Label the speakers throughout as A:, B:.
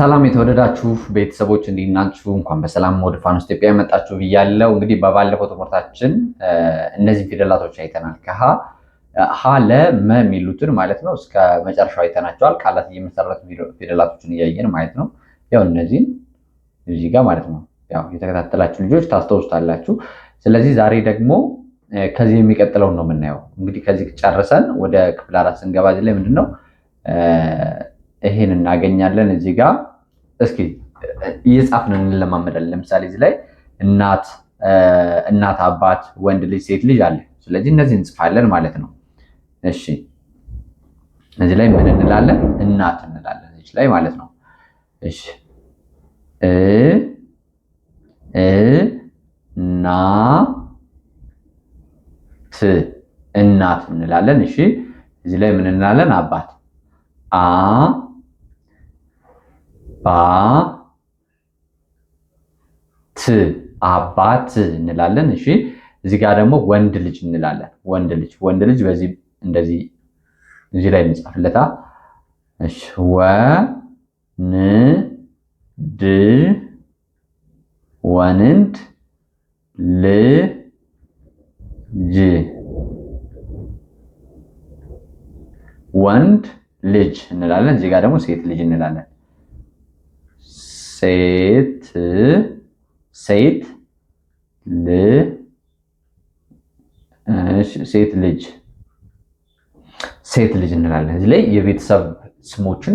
A: ሰላም የተወደዳችሁ ቤተሰቦች እንዴት ናችሁ? እንኳን በሰላም ወደ ፋኖስ ኢትዮጵያ መጣችሁ ብያለሁ። እንግዲህ በባለፈው ትምህርታችን እነዚህ ፊደላቶች አይተናል። ከሀ ለመ የሚሉትን ማለት ነው እስከ መጨረሻው አይተናቸዋል። ቃላት እየመሰረቱ ፊደላቶችን እያየን ማለት ነው። ያው እነዚህን እዚህ ጋር ማለት ነው ያው የተከታተላችሁ ልጆች ታስታውሱታላችሁ። ስለዚህ ዛሬ ደግሞ ከዚህ የሚቀጥለውን ነው የምናየው። እንግዲህ ከዚህ ጨርሰን ወደ ክፍል 4 ስንገባ እዚህ ላይ ምንድነው ይሄን እናገኛለን እዚህ ጋር እስኪ እየጻፍን እንለማመዳለን። ለምሳሌ እዚህ ላይ እናት፣ አባት፣ ወንድ ልጅ፣ ሴት ልጅ አለ። ስለዚህ እነዚህ እንጽፋለን ማለት ነው። እሺ እዚህ ላይ ምን እንላለን? እናት እንላለን እዚህ ላይ ማለት ነው። እሺ እናት እንላለን። እሺ እዚህ ላይ ምን እንላለን? አባት አባት እንላለን። እሺ እዚህ ጋር ደግሞ ወንድ ልጅ እንላለን። ወንድ ልጅ በዚህ እንደዚህ እዚህ ላይ እንጽፍለታ። እሺ ወንድ ልጅ እንላለን። እዚህ ጋር ደግሞ ሴት ልጅ እንላለን። ሴት ልጅ እንላለን። እዚህ ላይ የቤተሰብ ስሞችን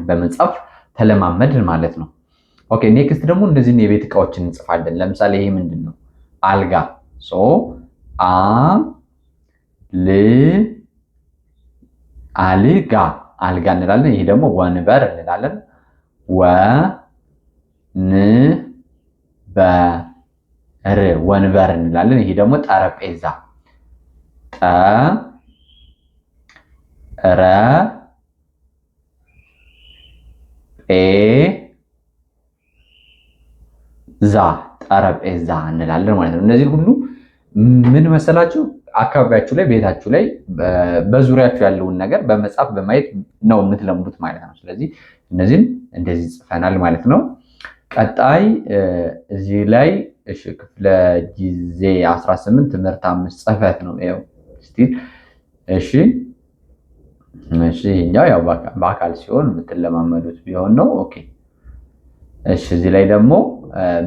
A: በመጻፍ ተለማመድን ማለት ነው። ኦኬ ኔክስት ደግሞ እንደዚህን የቤት እቃዎችን እንጽፋለን። ለምሳሌ ይሄ ምንድነው? አልጋ አልጋ እንላለን። ይሄ ደግሞ ወንበር እንላለን። ወንበር እንላለን። ይሄ ደግሞ ጠረጴዛ ጠረጴዛ እንላለን ማለት ነው። እነዚህ ሁሉ ምን መሰላችሁ? አካባቢያችሁ ላይ ቤታችሁ ላይ በዙሪያችሁ ያለውን ነገር በመጻፍ በማየት ነው የምትለምዱት ማለት ነው። ስለዚህ እነዚህን እንደዚህ ጽፈናል ማለት ነው። ቀጣይ እዚህ ላይ እሺ ክፍለ ጊዜ 18 ትምህርት 5 ጽህፈት ነው ያው ስቲል እሺ ይሄኛው ያው በአካል ሲሆን የምትለማመዱት ቢሆን ነው። ኦኬ እሺ እዚህ ላይ ደግሞ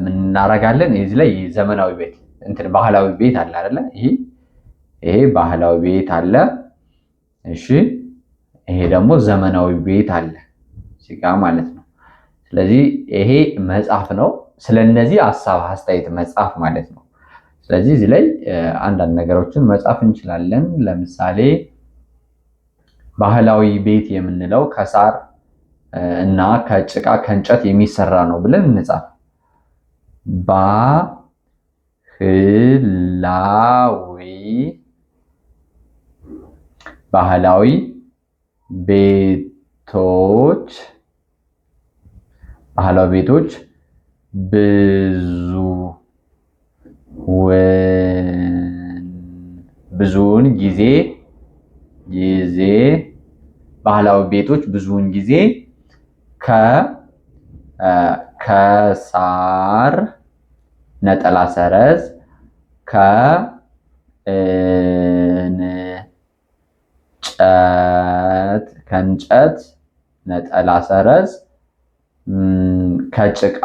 A: ምን እናደርጋለን? እዚህ ላይ ዘመናዊ ቤት ባህላዊ ቤት አለ አይደለ? ይሄ ባህላዊ ቤት አለ። እሺ ይሄ ደግሞ ዘመናዊ ቤት አለ እዚህ ጋር ማለት ነው። ስለዚህ ይሄ መጽሐፍ ነው። ስለነዚህ ሐሳብ አስተያየት መጽሐፍ ማለት ነው። ስለዚህ እዚህ ላይ አንዳንድ ነገሮችን መጻፍ እንችላለን። ለምሳሌ ባህላዊ ቤት የምንለው ከሳር እና ከጭቃ ከእንጨት የሚሰራ ነው ብለን እንጻፍ። ባህላዊ ቤቶች ብዙውን ጊዜ ባህላዊ ቤቶች ብዙውን ጊዜ ከሳር ነጠላ ሰረዝ ከእንጨት ነጠላ ሰረዝ ከጭቃ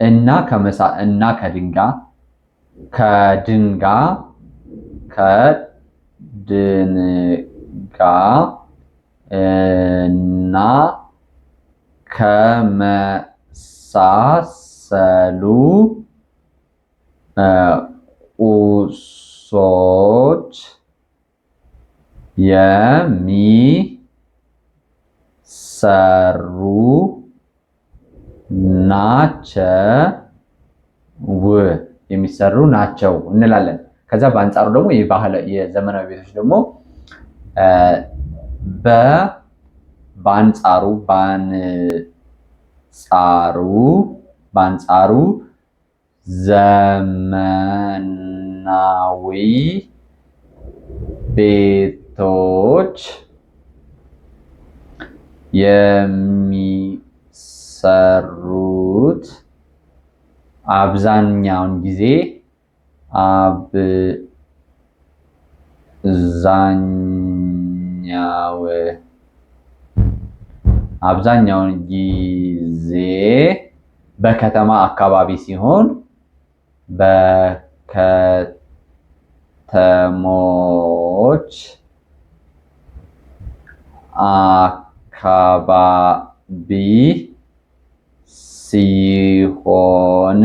A: እና ከድንጋይ እና ከመሳሰሉ ቁሶች የሚሰሩ ናቸው እንላለን። ከዛ በአንጻሩ ደግሞ የዘመናዊ ቤቶች ደግሞ በአንጻሩ ዘመናዊ ቤቶች የሚሰሩት አብዛኛውን ጊዜ አብዛኛውን ጊዜ በከተማ አካባቢ ሲሆን በከተሞች አካባቢ ሲሆን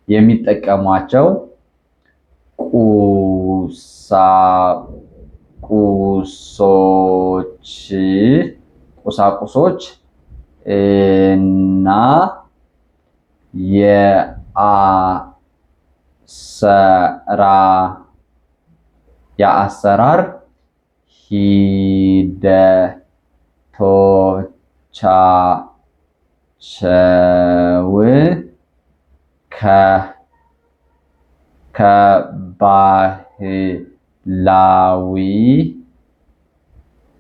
A: የሚጠቀሟቸው ቁሳቁሶች እና የአሰራር ሂደቶቻቸው ከባህላዊ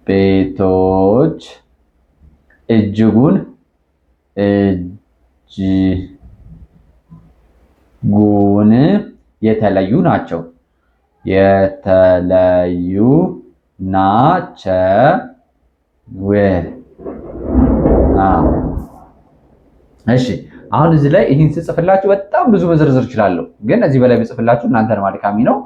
A: ቤቶች እጅጉን የተለዩ ናቸው። እሺ አሁን እዚህ ላይ ይህን ስጽፍላችሁ በጣም ብዙ መዘርዘር እችላለሁ፣ ግን እዚህ በላይ ብጽፍላችሁ እናንተን ማድካሚ ነው፣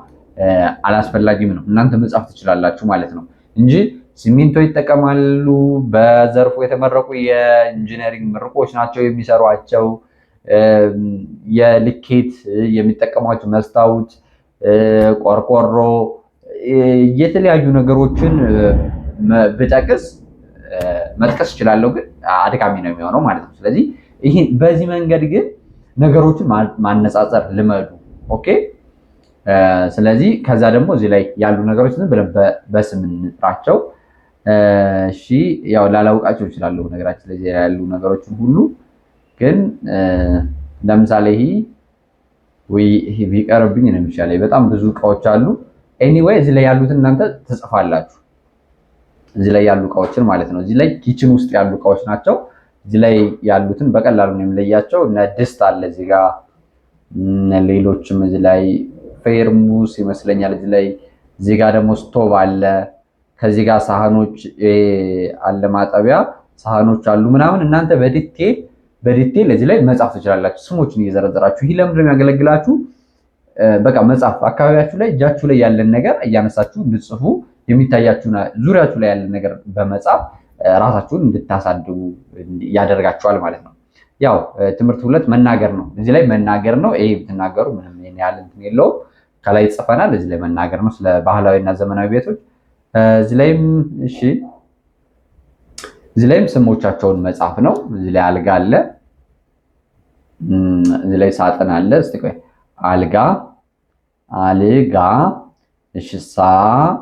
A: አላስፈላጊም ነው። እናንተ መጻፍ ትችላላችሁ ማለት ነው እንጂ ሲሚንቶ ይጠቀማሉ። በዘርፉ የተመረቁ የኢንጂነሪንግ ምርቆች ናቸው የሚሰሯቸው። የልኬት የሚጠቀሟቸው መስታወት፣ ቆርቆሮ፣ የተለያዩ ነገሮችን ብጠቅስ መጥቀስ እችላለሁ፣ ግን አድካሚ ነው የሚሆነው ማለት ነው። ስለዚህ ይሄ በዚህ መንገድ ግን ነገሮችን ማነጻጸር ልመዱ። ኦኬ። ስለዚህ ከዛ ደግሞ እዚህ ላይ ያሉ ነገሮች ብለን በስም እንጥራቸው። እሺ ያው ላላውቃቸው እችላለሁ ነገራችን ላይ ያሉ ነገሮችን ሁሉ ግን ለምሳሌ ይሄ ቢቀርብኝ ነው የሚሻለኝ። በጣም ብዙ እቃዎች አሉ። ኤኒዌይ እዚህ ላይ ያሉትን እናንተ ትጽፋላችሁ። እዚህ ላይ ያሉ እቃዎችን ማለት ነው። እዚህ ላይ ኪችን ውስጥ ያሉ እቃዎች ናቸው። እዚህ ላይ ያሉትን በቀላሉ ነው የምለያቸው። እነ ድስት አለ እዚህ ጋር፣ ሌሎችም እዚህ ላይ ፌርሙስ ይመስለኛል እዚህ ጋር ደግሞ ስቶቭ አለ። ከዚህ ጋር ሳህኖች አለ፣ ማጠቢያ ሳህኖች አሉ ምናምን። እናንተ በዲቴል እዚህ ላይ መጻፍ ትችላላችሁ፣ ስሞችን እየዘረዘራችሁ። ይህ ለምንድን ነው የሚያገለግላችሁ? በቃ መጻፍ አካባቢያችሁ ላይ እጃችሁ ላይ ያለን ነገር እያነሳችሁ እንድትጽፉ፣ የሚታያችሁ ዙሪያችሁ ላይ ያለን ነገር በመጻፍ ራሳችሁን እንድታሳድጉ ያደርጋችኋል ማለት ነው። ያው ትምህርት 2 መናገር ነው። እዚህ ላይ መናገር ነው። ይሄ ብትናገሩ ምንም ያህል እንትን የለውም። ከላይ ጽፈናል። እዚህ ላይ መናገር ነው ስለ ባህላዊና ዘመናዊ ቤቶች። እዚህ ላይም ስሞቻቸውን መጻፍ ነው። እዚህ ላይ አልጋ አለ። እዚህ ላይ ሳጥን አለ። እስቲ ቆይ አልጋ፣ እሺ፣ ሳጥን።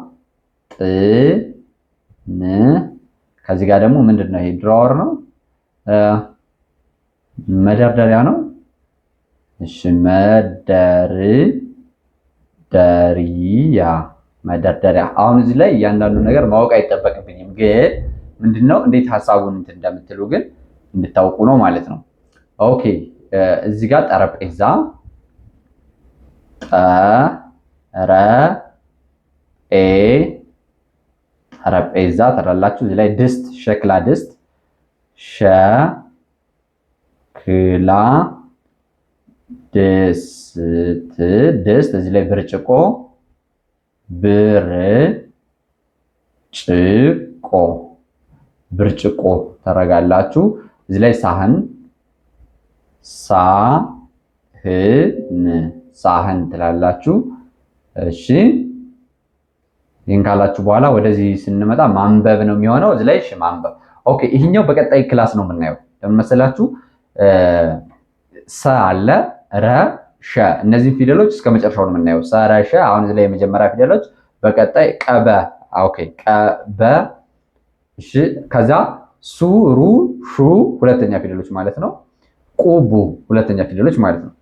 A: ከዚህ ጋር ደግሞ ምንድን ነው ይሄ? ድራወር ነው፣ መደርደሪያ ነው። እሺ፣ መደርደሪያ። አሁን እዚህ ላይ እያንዳንዱ ነገር ማወቅ አይጠበቅብኝም፣ ግን ምንድነው እንዴት ሐሳቡን እንደምትሉ ግን እንድታውቁ ነው ማለት ነው። ኦኬ። እዚህ ጋር ጠረጴዛ ጠረጴዛ ትላላችሁ። እዚህ ላይ ድስት፣ ሸክላ ድስት፣ ሸክላ ድስት። እዚህ ላይ ብርጭቆ ብርጭቆ ታረጋላችሁ። እዚህ ላይ ሳህን ትላላችሁ። እሺ ይህን ካላችሁ በኋላ ወደዚህ ስንመጣ ማንበብ ነው የሚሆነው። እዚህ ላይ ማንበብ። ኦኬ። ይሄኛው በቀጣይ ክላስ ነው የምናየው። ለምን መሰላችሁ? ሰ አለ፣ ረ፣ ሸ። እነዚህ ፊደሎች እስከ መጨረሻው ነው የምናየው። ሰ፣ ረ፣ ሸ። አሁን እዚህ ላይ የመጀመሪያ ፊደሎች በቀጣይ ቀበ ኦኬ ቀበ እሺ ከዛ ሱ ሩ ሹ ሁለተኛ ፊደሎች ማለት ነው። ቁቡ ሁለተኛ ፊደሎች ማለት ነው።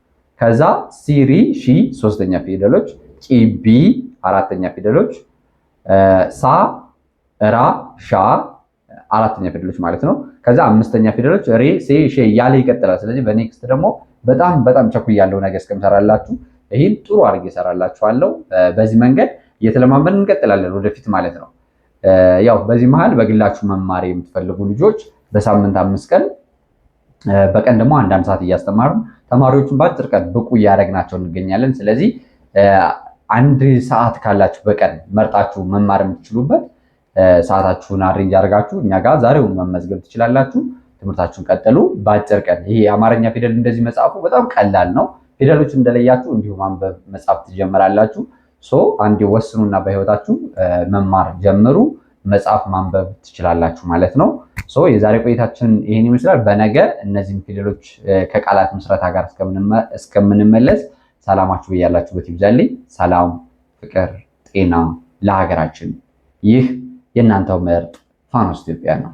A: ከዛ ሲሪ ሺ ሶስተኛ ፊደሎች፣ ቂቢ አራተኛ ፊደሎች፣ ሳ ራ ሻ አራተኛ ፊደሎች ማለት ነው። ከዛ አምስተኛ ፊደሎች ሬ ሴ ሼ እያለ ይቀጥላል። ስለዚህ በኔክስት ደግሞ በጣም ቸኩያለሁ ነገ እስከምሰራላችሁ ይህን ጥሩ አድርጌ እሰራላችኋለሁ። በዚህ መንገድ እየተለማመድን እንቀጥላለን ወደፊት ማለት ነው። ያው በዚህ መሃል በግላችሁ መማር የምትፈልጉ ልጆች በሳምንት 5 ቀን በቀን ደግሞ 1 ሰዓት እያስተማርን ተማሪዎችን በአጭር ቀን ብቁ እያደረግናቸው እንገኛለን። ስለዚህ 1 ሰዓት ካላችሁ በቀን መርጣችሁ መማር የምትችሉበት ሰዓታችሁን አሬንጅ አድርጋችሁ እኛ ጋር ዛሬውን መመዝገብ ትችላላችሁ። ትምህርታችሁን ቀጥሉ። በአጭር ቀን ይሄ የአማርኛ ፊደል እንደዚህ መጻፉ በጣም ቀላል ነው። ፊደሎች እንደለያችሁ እንዲሁ ማንበብ መጻፍ ትጀምራላችሁ። አንዴ ወስኑና በህይወታችሁ መማር ጀምሩ። መጻፍ ማንበብ ትችላላችሁ ማለት ነው። የዛሬ ቆይታችን ይሄን ይመስላል። በነገ እነዚህን ፊደሎች ከቃላት ምስረታ ጋር እስከምንመለስ ሰላማችሁ በያላችሁበት ይብዛልኝ። ሰላም፣ ፍቅር፣ ጤና ለሀገራችን። ይህ የእናንተው ምርጥ ፋኖስ ኢትዮጵያ ነው።